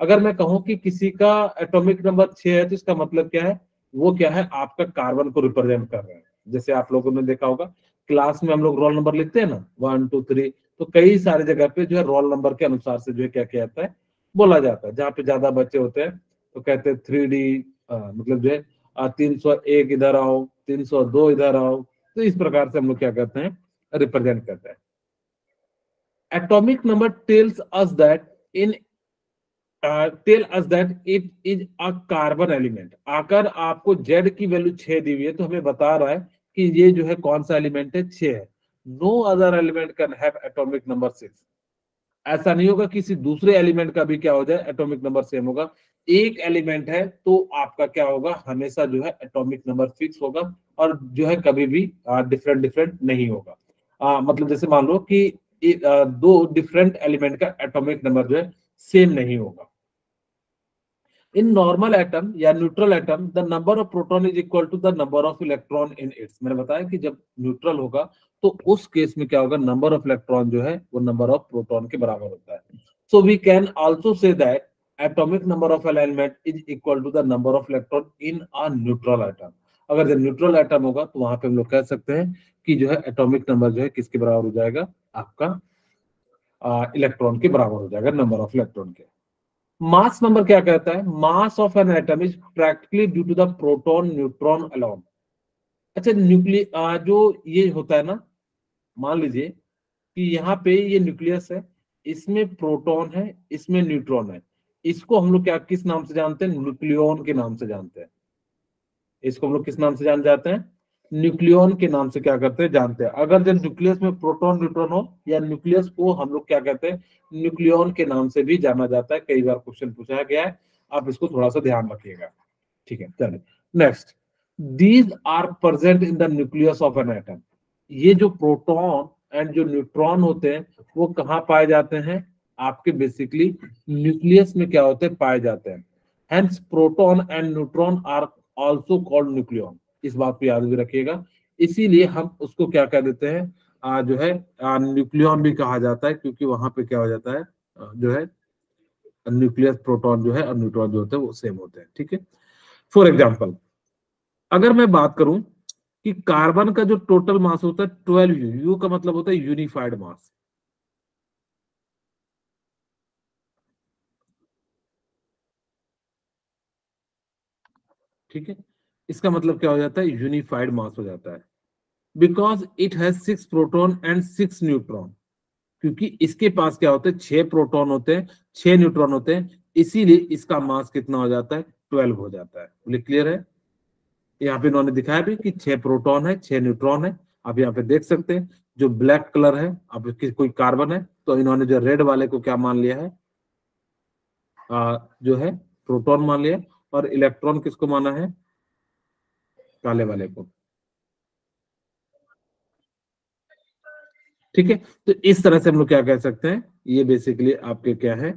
अगर मैं कहूं कि किसी का एटॉमिक नंबर 6 है तो इसका मतलब क्या है, वो क्या है, आपका कार्बन को रिप्रेजेंट कर रहे हैं। जैसे आप लोगों ने देखा होगा क्लास में हम लोग रोल नंबर लिखते हैं ना, 1 2 3, तो कई सारी जगह पे जो है रोल नंबर के अनुसार से जो है क्या किया जाता है, बोला जाता है। जहाँ पे ज्यादा बच्चे होते हैं तो कहते हैं 3D, मतलब जो है 301 इधर आओ, 302 इधर आओ। तो इस प्रकार से हम लोग क्या करते हैं, रिप्रेजेंट करते हैं। Atomic number tells us that it is a carbon element. अगर आपको Z की वैल्यू 6 दी हुई है तो हमें बता रहा है कि ये जो है कौन सा एलिमेंट है, 6 है। No other element can have atomic number 6। ऐसा नहीं होगा किसी दूसरे एलिमेंट का भी क्या हो जाए, एटॉमिक नंबर सेम होगा। एक एलिमेंट है तो आपका क्या होगा, हमेशा जो है एटॉमिक नंबर फिक्स होगा और जो है कभी भी डिफरेंट डिफरेंट नहीं होगा। मतलब जैसे मान लो कि दो डिफरेंट एलिमेंट का एटॉमिक नंबर जो है सेम नहीं होगा। इन नॉर्मल एटम या neutral atom the number of proton is equal to the number of electron in its. मैंने बताया कि जब न्यूट्रल होगा तो उस केस में क्या होगा, नंबर ऑफ इलेक्ट्रॉन जो है वो नंबर ऑफ प्रोटॉन के बराबर होता है। So we can also say that atomic number of an element is equal to the number of electron in a neutral atom. अगर जब न्यूट्रल एटम होगा तो वहां पे हम लोग कह सकते हैं कि जो है एटॉमिक नंबर जो है किसके बराबर हो जाएगा, आपका इलेक्ट्रॉन के बराबर हो जाएगा, नंबर ऑफ इलेक्ट्रॉन के। मास नंबर क्या कहता है, mass of an atom is practically due to the proton neutron alone. अच्छा, जो ये होता है ना, मान लीजिए कि यहाँ पे ये न्यूक्लियस है, इसमें प्रोटॉन है, इसमें न्यूट्रॉन है। इसको हम लोग क्या किस नाम से जानते हैं, न्यूक्लियॉन के नाम से जानते हैं। इसको हम लोग किस नाम से जाते हैं, न्यूक्लियॉन के नाम से क्या करते हैं, जानते हैं। अगर जब न्यूक्लियस में प्रोटॉन न्यूट्रॉन हो या न्यूक्लियस को हम लोग क्या कहते हैं, न्यूक्लियॉन के नाम से भी जाना जाता है। कई बार क्वेश्चन पूछा गया है, आप इसको थोड़ा सा ध्यान रखिएगा। ठीक है, चलिए next. These are present in the nucleus of an atom. ये जो प्रोटॉन एंड जो न्यूट्रॉन होते हैं वो कहाँ पाए जाते हैं, आपके बेसिकली न्यूक्लियस में क्या होते हैं, पाए जाते हैं। Hence proton and neutron are also called nucleon. इस बात को याद भी रखिएगा। इसीलिए हम उसको क्या कह देते हैं, जो है न्यूक्लियॉन भी कहा जाता है, क्योंकि वहां पे क्या हो जाता है, जो है न्यूक्लियस प्रोटॉन जो है और न्यूट्रॉन जो होते हैं वो सेम होते हैं। ठीक है, फॉर एग्जाम्पल अगर मैं बात करूं कि कार्बन का जो टोटल मास होता है 12U, यू का मतलब होता है यूनिफाइड मास। ठीक है, इसका मतलब क्या हो जाता है, यूनिफाइड मास हो जाता है। Because it has 6 proton and 6 neutron. क्योंकि इसके पास क्या होते हैं, 6 प्रोटॉन होते हैं, 6 न्यूट्रॉन होते हैं, इसीलिए इसका मास कितना हो जाता है, 12 हो जाता है। बोले क्लियर है? यहाँ पे इन्होंने दिखाया भी कि 6 प्रोटॉन है, 6 न्यूट्रॉन है। आप यहाँ पे देख सकते हैं जो ब्लैक कलर है, अब कोई कार्बन है तो इन्होंने जो रेड वाले को क्या मान लिया है, जो है प्रोटॉन मान लिया, और इलेक्ट्रॉन किसको माना है, काले वाले को। ठीक है, तो इस तरह से हम लोग क्या कह सकते हैं, ये बेसिकली आपके क्या है।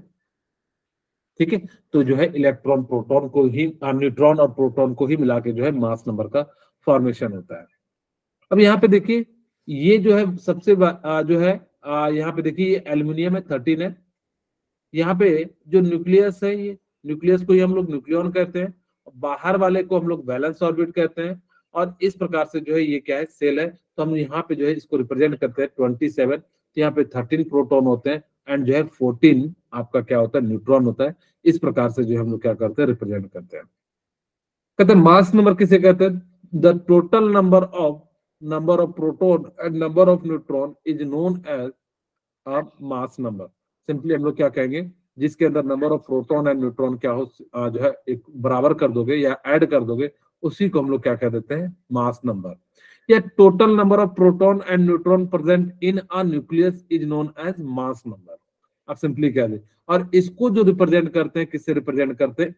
ठीक है, तो जो है इलेक्ट्रॉन प्रोटॉन को ही, न्यूट्रॉन और प्रोटॉन को ही मिला के जो है मास नंबर का फॉर्मेशन होता है। अब यहाँ पे देखिए, ये जो है सबसे जो है यहाँ पे देखिए ये एल्यूमिनियम है, 13 है। यहाँ पे जो न्यूक्लियस है, ये न्यूक्लियस को ही हम लोग न्यूक्लियॉन कहते हैं, बाहर वाले को हम लोग वैलेंस ऑर्बिट कहते हैं। और इस प्रकार से जो है ये क्या है, सेल है। तो हम यहाँ पे जो है इसको रिप्रेजेंट करते हैं 27। तो यहाँ पे 13 प्रोटॉन होते हैं एंड जो है 14 आपका क्या होता है, न्यूट्रॉन होता है। इस प्रकार से जो हम लोग क्या करते हैं, रिप्रेजेंट करते हैं। कहते हैं मास नंबर किसे कहते हैं, the total number of proton and number of neutron is known as a mass number. Simply हम लोग क्या कहेंगे, जिसके अंदर number of proton and neutron क्या हो, जो है एक बराबर कर दोगे या ऐड कर दोगे, उसी को हम लोग क्या कह देते हैं, मास नंबर। या total number of proton and neutron present in a nucleus is known as mass number. आप सिंपली कह दें, और इसको जो रिप्रेजेंट करते हैं, किससे रिप्रेजेंट करते हैं,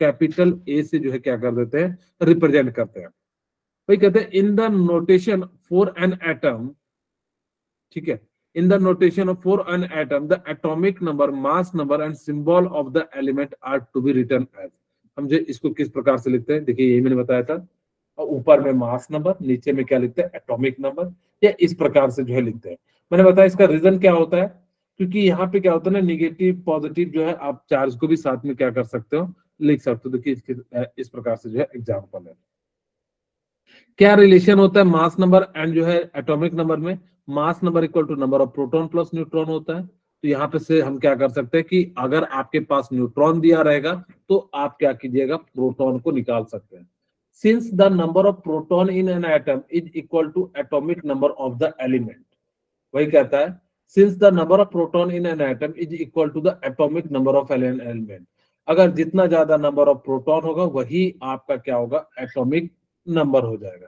कैपिटल ए से जो है क्या कर देते हैं, रिप्रेजेंट करते हैं। वही कहते हैं in the notation for an atom, ठीक है, in the notation of for an atom the atomic number, mass number and symbol of the element are to be written as. हम जो इसको किस प्रकार से लिखते हैं, देखिए यही मैंने बताया था, और ऊपर में मास नंबर, नीचे में क्या लिखते हैं, एटॉमिक नंबर, या इस प्रकार से जो है लिखते हैं। मैंने बताया इसका रीजन क्या होता है, क्योंकि यहाँ पे क्या होता है ना, निगेटिव पॉजिटिव जो है आप चार्ज को भी साथ में क्या कर सकते हो, लिख सकते हो। देखिए इस प्रकार से जो है एग्जाम्पल है। क्या रिलेशन होता है मास नंबर एंड जो है एटॉमिक नंबर में, mass number equal to number of proton plus neutron होता है। तो यहाँ पे से हम क्या कर सकते हैं कि अगर आपके पास न्यूट्रॉन दिया रहेगा तो आप क्या कीजिएगा, प्रोटॉन को निकाल सकते हैं। Since the number of proton in an atom is equal to atomic number of the element, वही कहता है since the number of proton in an atom is equal to the atomic number of an element. अगर जितना ज्यादा नंबर ऑफ प्रोटॉन होगा वही आपका क्या होगा, एटॉमिक नंबर हो जाएगा।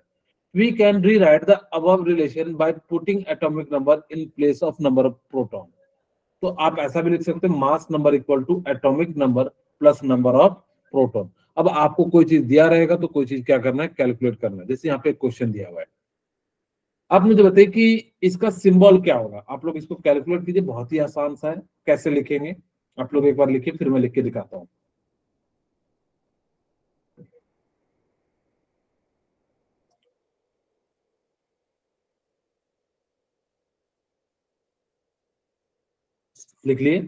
We can rewrite the above relation by putting atomic number in place of number of proton। तो आप ऐसा भी लिख सकते हैं mass number equal to atomic number plus number of proton. अब आपको कोई चीज दिया रहेगा तो कोई चीज क्या करना है, कैलकुलेट करना है। जैसे यहाँ पे क्वेश्चन दिया हुआ है, आप मुझे बताइए कि इसका सिंबल क्या होगा। आप लोग इसको कैलकुलेट कीजिए, बहुत ही आसान सा है। कैसे लिखेंगे आप लोग एक बार लिखिए, फिर मैं लिख के दिखाता हूँ। लिख लिए?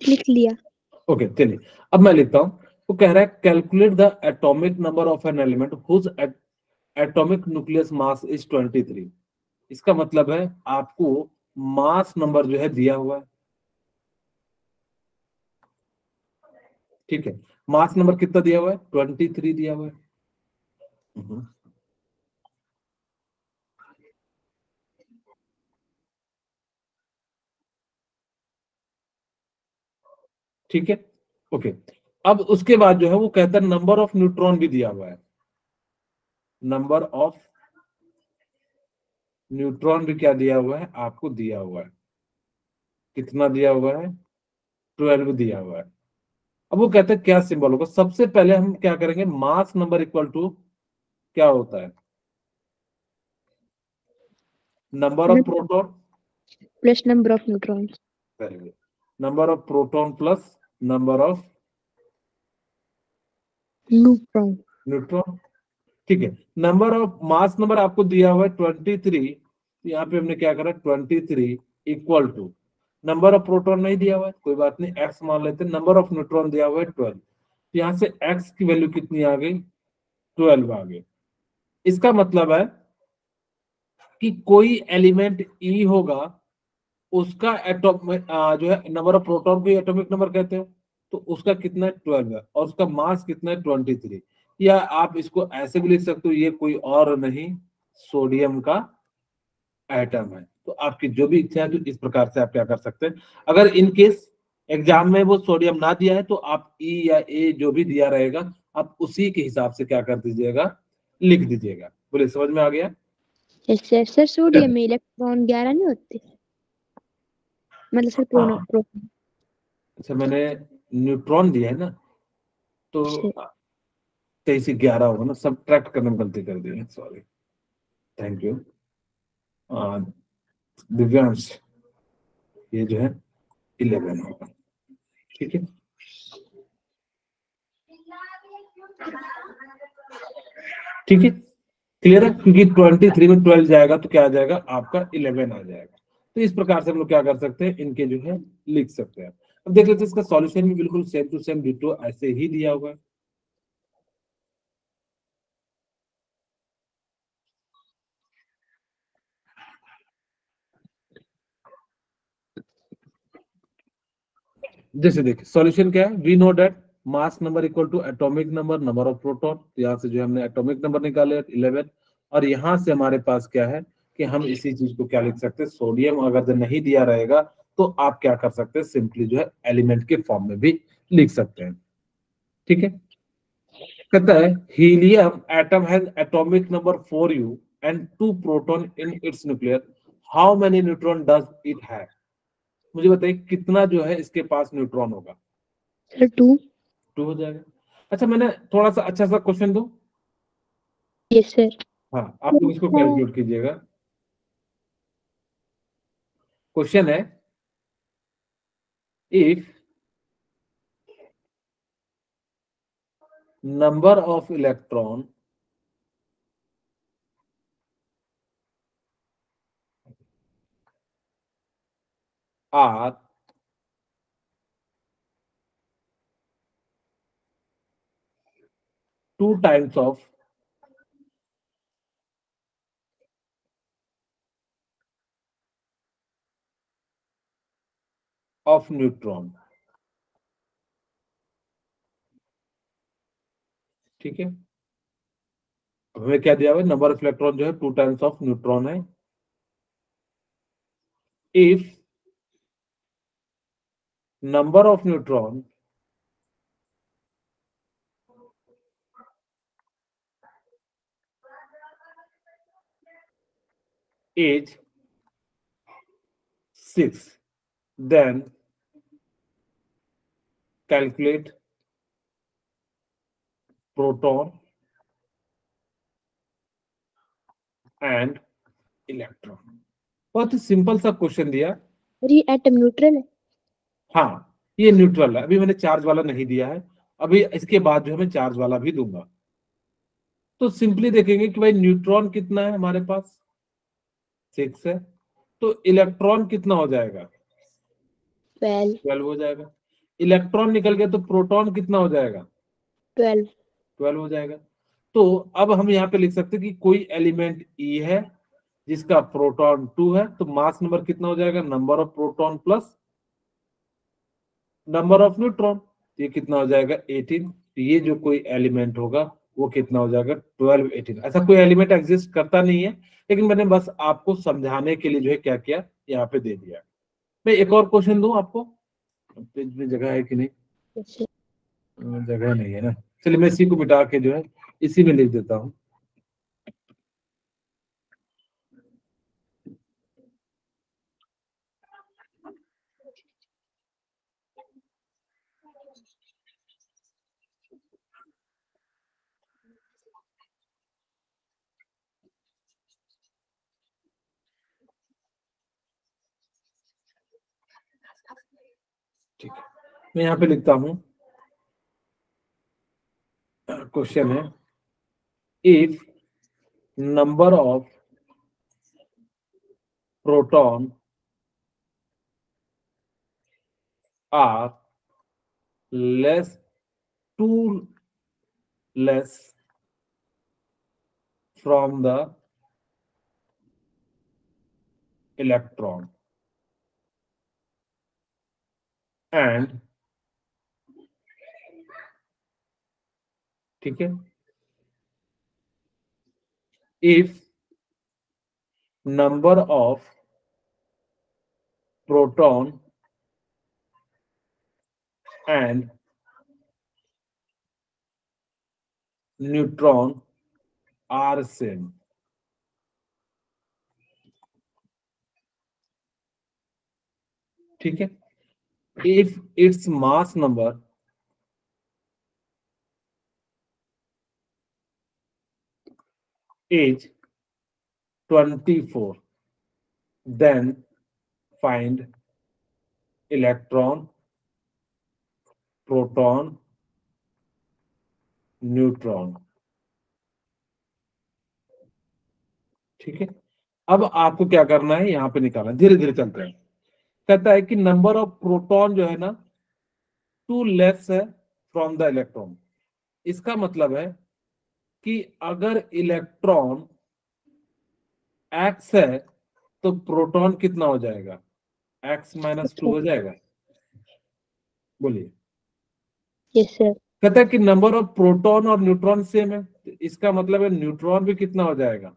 लिख लिया। ओके चलिए, अब मैं लिखता हूं। वो कह रहा है calculate the atomic number of an element whose atomic nucleus mass is 23। इसका मतलब है आपको मास नंबर जो है दिया हुआ है, ठीक है। मास नंबर कितना दिया हुआ है, 23 दिया हुआ है। ठीक है, ओके। अब उसके बाद जो है वो कहता है नंबर ऑफ न्यूट्रॉन भी दिया हुआ है। नंबर ऑफ न्यूट्रॉन भी क्या दिया हुआ है, आपको दिया हुआ है। कितना दिया हुआ है, 12 दिया हुआ है। अब वो कहते हैं क्या सिंबल होगा। सबसे पहले हम क्या करेंगे, मास नंबर इक्वल टू क्या होता है, number of proton plus number of neutron. Very good, number of proton plus number of neutron. Neutron, ठीक है। नंबर ऑफ मास नंबर आपको दिया हुआ है 23, यहाँ पे हमने क्या करा 23 equal to number of proton नहीं दिया हुआ है, कोई बात नहीं, एक्स मान लेते हैं। नंबर ऑफ न्यूट्रॉन दिया हुआ है 12, यहाँ से एक्स की वैल्यू कितनी आ गई, 12 आ गई। इसका मतलब है कि कोई एलिमेंट ई होगा, उसका एटॉमिक जो है नंबर ऑफ प्रोटॉन को एटॉमिक नंबर कहते हैं, तो उसका कितना है 12 है, और उसका मास कितना है 23। या आप इसको ऐसे भी लिख सकते हो, ये कोई और नहीं सोडियम का एटम है। तो आपकी जो भी इच्छा है तो इस प्रकार से आप क्या कर सकते हैं। अगर इन केस एग्जाम में वो सोडियम ना दिया है तो आप ई या ए जो भी दिया रहेगा आप उसी के हिसाब से क्या कर दीजिएगा, लिख दीजिएगा। बोले समझ में आ गया? सर सोडियम में इलेक्ट्रॉन 11 नहीं होते, मतलब सर प्रोटॉन। अच्छा, मैंने न्यूट्रॉन दिया है ना, तो 23 11 होगा ना, सब्ट्रैक्ट करने में गलती कर दी है, सॉरी, थैंक यू। दिव्यांश, ये जो है 11 होगा, ठीक है। ठीक है, क्लियर है, क्योंकि 23 में 12 जाएगा तो क्या आ जाएगा, आपका 11 आ जाएगा। तो इस प्रकार से हम लोग क्या कर सकते हैं, इनके जो है लिख सकते हैं। अब देख लेते हैं इसका सॉल्यूशन भी बिल्कुल सेम टू सेम डिटो ऐसे ही दिया हुआ है। जैसे देखिए सॉल्यूशन क्या है, we know that mass number equal to atomic number, number of proton. तो यहाँ से जो हमने एटॉमिक नंबर निकाले 11, और यहाँ से हमारे पास क्या है कि हम इसी चीज को क्या लिख सकते हैं, सोडियम अगर जो नहीं दिया रहेगा तो आप क्या कर सकते हैं, सिंपली जो है एलिमेंट के फॉर्म में भी लिख सकते हैं। ठीक है, कहता है helium atom has atomic number 4u and 2 proton in its nuclear, how many neutron does it have. मुझे बताइए कितना जो है इसके पास न्यूट्रॉन होगा। सर 2। 2 हो जाएगा। अच्छा, मैंने थोड़ा सा अच्छा सा क्वेश्चन दूं। Yes sir. हाँ, आप लोग इसको कैलकुलेट कीजिएगा। क्वेश्चन है, if number of electron are 2 times of neutron, ठीक है। हमें क्या दिया हुआ है, नंबर ऑफ इलेक्ट्रॉन जो है 2 टाइम्स ऑफ न्यूट्रॉन है। If number of neutron is 6, then calculate proton and electron। बहुत ही सिंपल सा क्वेश्चन दिया। और ये एटम न्यूट्रल है। हाँ, ये न्यूट्रल है, अभी मैंने चार्ज वाला नहीं दिया है, अभी इसके बाद जो है मैं चार्ज वाला भी दूंगा। तो सिंपली देखेंगे कि भाई न्यूट्रॉन कितना है हमारे पास, 6 है, तो इलेक्ट्रॉन कितना हो जाएगा, 12। 12 हो जाएगा। इलेक्ट्रॉन निकल गया तो प्रोटॉन कितना हो जाएगा, 12। 12 हो जाएगा। तो अब हम यहाँ पे लिख सकते हैं कि कोई एलिमेंट ई है जिसका प्रोटॉन 2 है, तो मास नंबर कितना हो जाएगा, number of proton plus number of neutron, ये कितना हो जाएगा 18। तो ये जो कोई एलिमेंट होगा वो कितना हो जाएगा 12, 18। ऐसा कोई एलिमेंट एग्जिस्ट करता नहीं है, लेकिन मैंने बस आपको समझाने के लिए जो है क्या किया, यहाँ पे दे दिया। मैं एक और क्वेश्चन दूं आपको, पेज में जगह है कि नहीं, यस सर। जगह नहीं है ना, चलिए मैं इसी को मिटा के जो है इसी में लिख देता हूँ। ठीक है, मैं यहाँ पे लिखता हूँ, क्वेश्चन है, if number of proton are less two less from the electron and, ठीक है, इफ number of proton and neutron are same, ठीक है। if its mass number is 24, then find electron, proton, neutron, ठीक है। अब आपको क्या करना है, यहाँ पे निकालना, धीरे धीरे चलते हैं। कहता है कि नंबर ऑफ प्रोटॉन जो है ना 2 लेस है फ्रॉम द इलेक्ट्रॉन। इसका मतलब है कि अगर इलेक्ट्रॉन x है तो प्रोटॉन कितना हो जाएगा, x -2 हो जाएगा। बोलिए। Yes sir. कहता है कि नंबर ऑफ प्रोटॉन और न्यूट्रॉन सेम है, तो इसका मतलब है न्यूट्रॉन भी कितना हो जाएगा,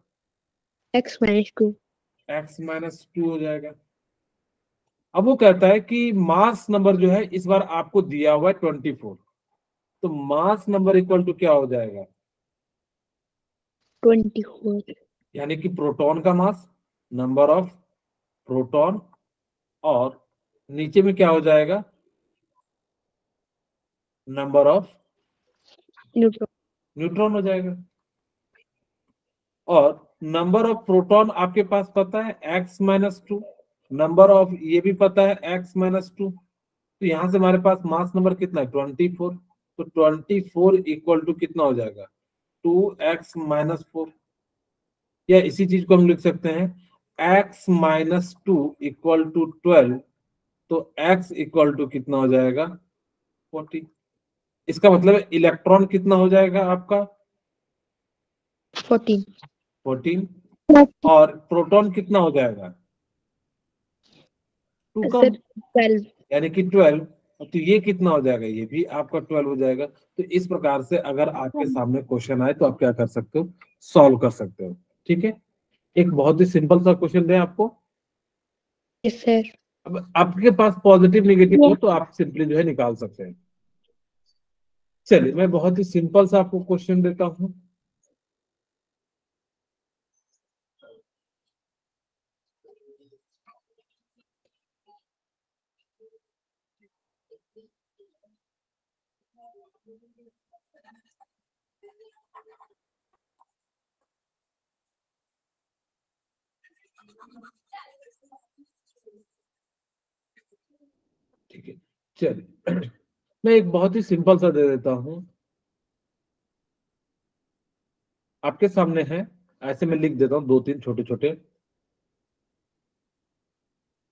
x-2। x-2 हो जाएगा। अब वो कहता है कि मास नंबर जो है इस बार आपको दिया हुआ है 24, तो मास नंबर इक्वल टू क्या हो जाएगा, 24। यानी कि प्रोटॉन का मास, नंबर ऑफ प्रोटॉन, और नीचे में क्या हो जाएगा, नंबर ऑफ न्यूट्रॉन। न्यूट्रॉन हो जाएगा। और नंबर ऑफ प्रोटॉन आपके पास पता है x-2, नंबर ऑफ ये भी पता है x-2, तो यहां से हमारे पास मास नंबर कितना है 24, तो 24 इक्वल टू कितना हो जाएगा 2x-4, या इसी चीज को हम लिख सकते हैं x-2 इक्वल टू 12, तो x इक्वल टू कितना हो जाएगा 40। इसका मतलब है इलेक्ट्रॉन कितना हो जाएगा आपका 14। 14, और प्रोटॉन कितना हो जाएगा 2 सर कम, 12। यानी कि 12, तो ये कितना हो जाएगा, ये भी आपका 12 हो जाएगा। तो इस प्रकार से अगर आपके सामने क्वेश्चन आए तो आप क्या कर सकते हो, सॉल्व कर सकते हो। ठीक है, एक बहुत ही सिंपल सा क्वेश्चन है आपको। Yes sir. अब आपके पास पॉजिटिव निगेटिव हो तो आप सिंपली जो है निकाल सकते हैं। चलिए मैं बहुत ही सिंपल सा आपको क्वेश्चन देता हूं। ठीक है, चलिए मैं एक बहुत ही सिंपल सा दे देता हूं आपके सामने है, ऐसे मैं लिख देता हूं 2-3 छोटे छोटे।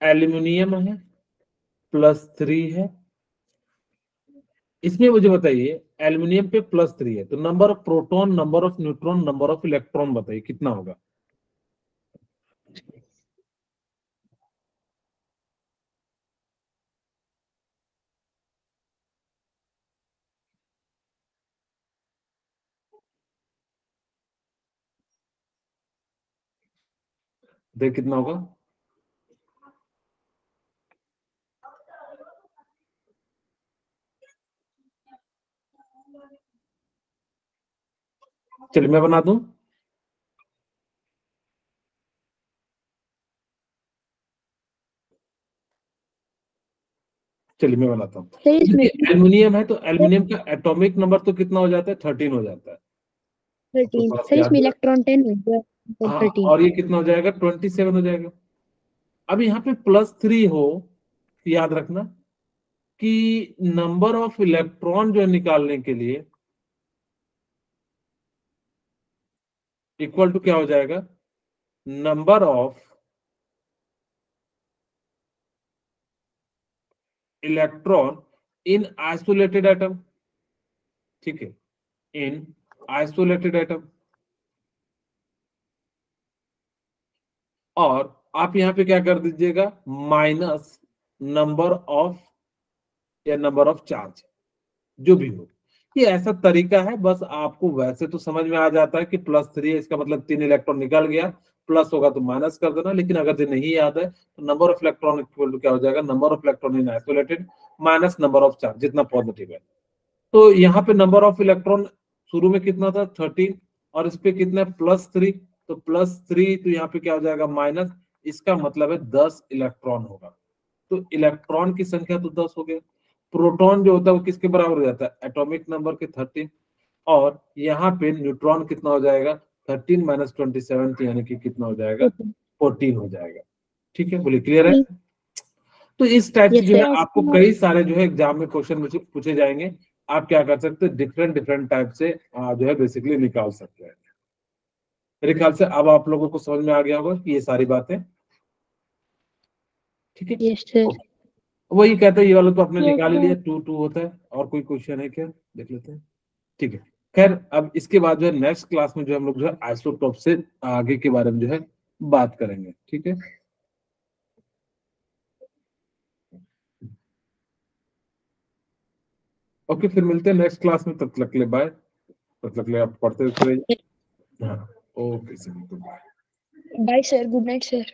एल्यूमिनियम है, +3 है। इसमें मुझे बताइए एल्यूमिनियम पे +3 है, तो number of proton, number of neutron, number of electron बताइए कितना होगा। देख कितना होगा, चलिए मैं बना दूं। चलिए मैं बनाता हूँ। सर इसमें एल्यूमिनियम है तो एल्यूमिनियम का एटॉमिक नंबर तो कितना हो जाता है 13 हो जाता है, तो 13। थोड़ा सर सा याद इसमें रख। इलेक्ट्रॉन 10 हो गया, तो हाँ, 13। और ये कितना हो जाएगा 27 हो जाएगा। अब यहाँ पे +3 हो तो याद रखना कि नंबर ऑफ इलेक्ट्रॉन जो है निकालने के लिए इक्वल टू क्या हो जाएगा, number of electron in isolated atom. ठीक है, इन आइसोलेटेड एटम। और आप यहाँ पे क्या कर दीजिएगा, माइनस नंबर ऑफ या नंबर ऑफ चार्ज, जो भी हो। ये ऐसा तरीका है, बस आपको वैसे तो समझ में आ जाता है कि +3 है, इसका मतलब 3 इलेक्ट्रॉन निकल गया, प्लस होगा तो माइनस कर देना। लेकिन अगर ये नहीं याद है तो number of electron equal to क्या हो जाएगा, number of electron in isolated minus number of charge, जितना पॉजिटिव है। तो यहाँ पे नंबर ऑफ इलेक्ट्रॉन शुरू में कितना था 13, और इस पे कितना है +3, तो +3 तो यहाँ पे क्या हो जाएगा माइनस, इसका मतलब है 10 इलेक्ट्रॉन होगा। तो इलेक्ट्रॉन की संख्या तो 10 हो गया। प्रोटॉन जो होता है वो किसके बराबर हो जाता है, एटॉमिक नंबर के 13, और यहाँ पे न्यूट्रॉन कितना हो जाएगा 13 - 27, यानी कि कितना हो जाएगा 14 हो जाएगा। ठीक है, बोलिए क्लियर है। तो इस टाइप से यस जो है सर। आपको कई सारे जो है एग्जाम में क्वेश्चन मुझे पूछे जाएंगे। आप क्या कर सकते हैं, डिफरेंट डिफरेंट टाइप से जो है बेसिकली निकाल सकते हैं। मेरे ख्याल से अब आप लोगों को समझ में आ गया होगा कि ये सारी बातें। ठीक है, यस सर। वही कहते हैं, ये वाला तो आपने निकाल ही लिया, 2 होता है। और कोई क्वेश्चन है क्या, देख लेते हैं। ठीक है, खैर अब इसके बाद जो है नेक्स्ट क्लास में जो हम लोग जो है आइसोटोप से आगे के बारे में जो है बात करेंगे। ठीक है। ओके, फिर मिलते हैं नेक्स्ट क्लास में, तब तक के लिए बाय। तब तक के लिए आप पढ़ते रहिए। हाँ, okay sir, bye. Bye sir, good night sir.